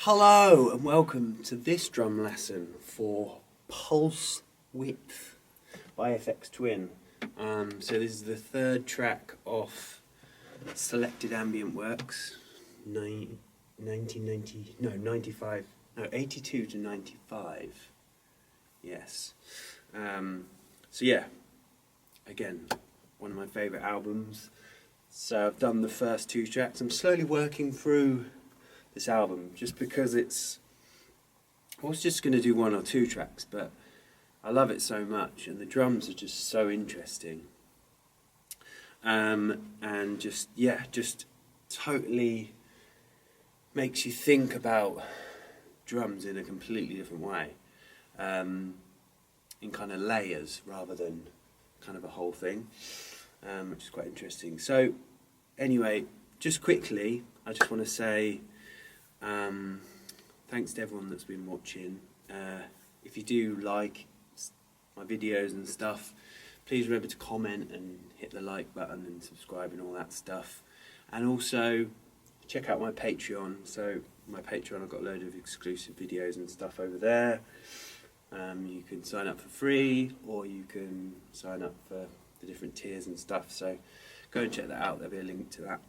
Hello and welcome to this drum lesson for PULSEWIDTH by Aphex Twin. So this is the third track off Selected Ambient Works, 82 to 95. Yes. So yeah, again, one of my favourite albums. So I've done the first two tracks. I'm slowly working through this album just because I was just going to do one or two tracks, but I love it so much and the drums are just so interesting, and just totally makes you think about drums in a completely different way, in kind of layers rather than kind of a whole thing, which is quite interesting. So anyway, just quickly I just want to say thanks to everyone that's been watching. If you do like my videos and stuff, please remember to comment and hit the like button and subscribe and all that stuff. And also check out my Patreon. So my Patreon, I've got a load of exclusive videos and stuff over there. You can sign up for free, or you can sign up for the different tiers and stuff. So go and check that out. There'll be a link to that.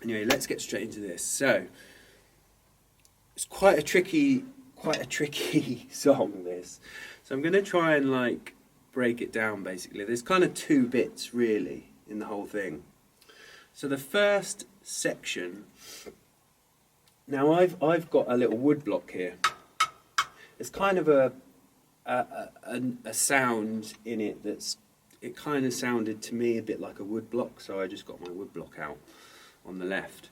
Anyway, let's get straight into this. So it's quite a tricky song, this. So I'm going to try and break it down. Basically, there's kind of two bits really in the whole thing. So the first section. Now I've got a little wood block here. It's kind of a sound in it it kind of sounded to me a bit like a wood block, so I just got my wood block out on the left.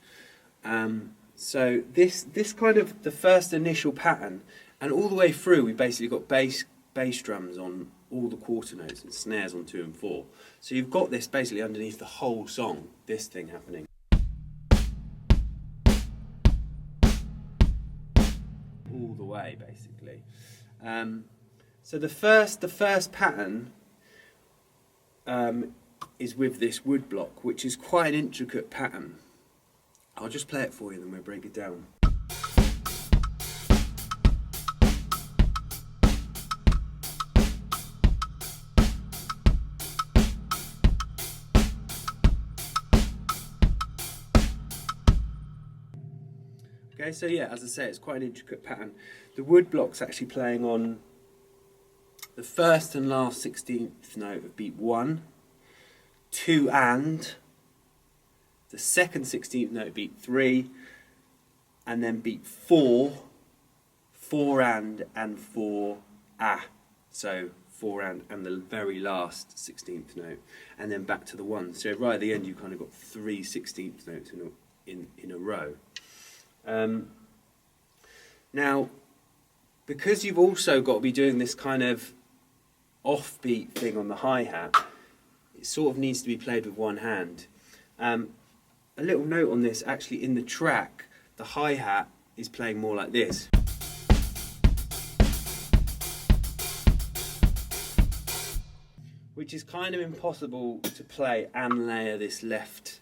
So this kind of the first initial pattern, and all the way through we basically got bass drums on all the quarter notes and snares on 2 and 4. So you've got this basically underneath the whole song, this thing happening. All the way basically. So the first pattern is with this wood block, which is quite an intricate pattern. I'll just play it for you, then we'll break it down. Okay, so yeah, as I say, it's quite an intricate pattern. The wood block's actually playing on the first and last 16th note of beat 1, 2 and the second 16th note beat 3, and then beat 4, 4 and 4 so 4 and the very last 16th note, and then back to the 1. So right at the end you kind of got 3 16th notes in a row. Now, because you've also got to be doing this kind of offbeat thing on the hi-hat, it sort of needs to be played with one hand. A little note on this, actually in the track, the hi-hat is playing more like this. Which is kind of impossible to play and layer this left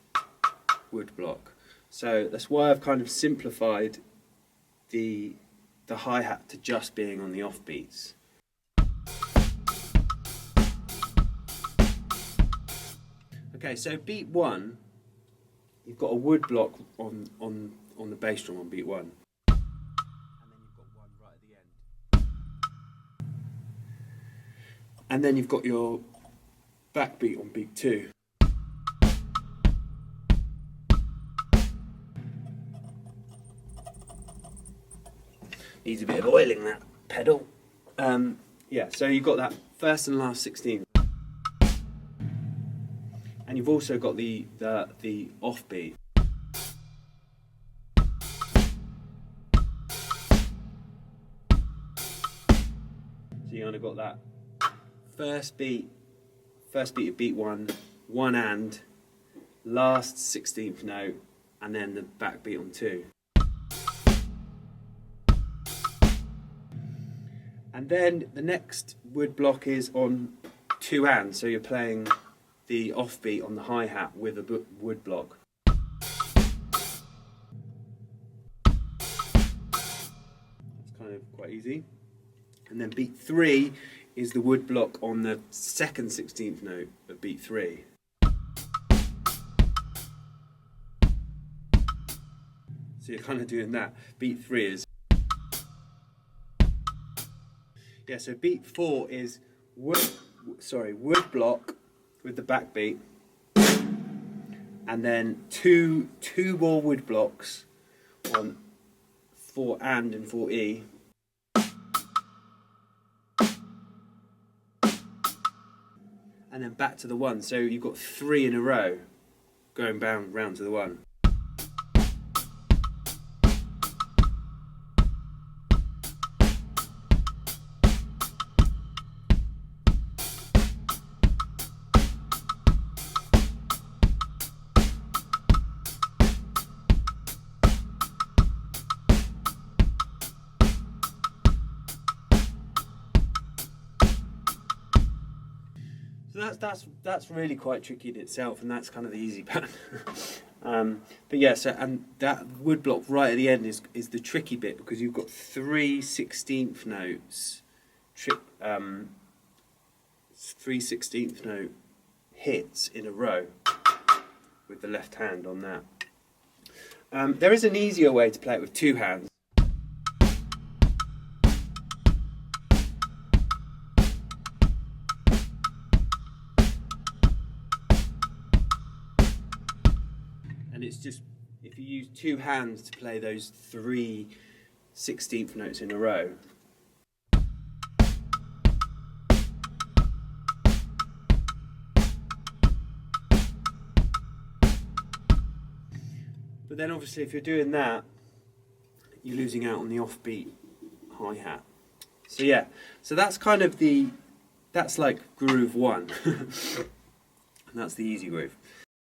wood block. So that's why I've kind of simplified the hi-hat to just being on the offbeats. Okay, so beat 1, you've got a wood block on the bass drum on beat 1. And then you've got one right at the end. And then you've got your backbeat on beat 2. Needs a bit of oiling, that pedal. Yeah, so you've got that first and last 16. And you've also got the offbeat. So you kind of got that first beat of beat 1, 1 and last 16th note, and then the backbeat on 2. And then the next wood block is on 2 and, so you're playing the offbeat on the hi-hat with a wood block. easy. And then beat 3 is the wood block on the second 16th note of beat 3. So you're kind of doing that. Beat 3 is... Yeah, so beat 4 is wood block with the backbeat, and then two more wood blocks on 4 and 4E. And then back to the 1. So you've got 3 in a row going round to the 1. So that's really quite tricky in itself, and that's kind of the easy pattern. But yeah, so and that wood block right at the end is the tricky bit, because you've got 3 16th notes, 3 16th note hits in a row with the left hand on that. There is an easier way to play it with 2 hands. And it's just, if you use 2 hands to play those 3 16th notes in a row. But then obviously if you're doing that, you're losing out on the offbeat hi-hat. So yeah, so that's kind of that's like groove 1. And that's the easy groove.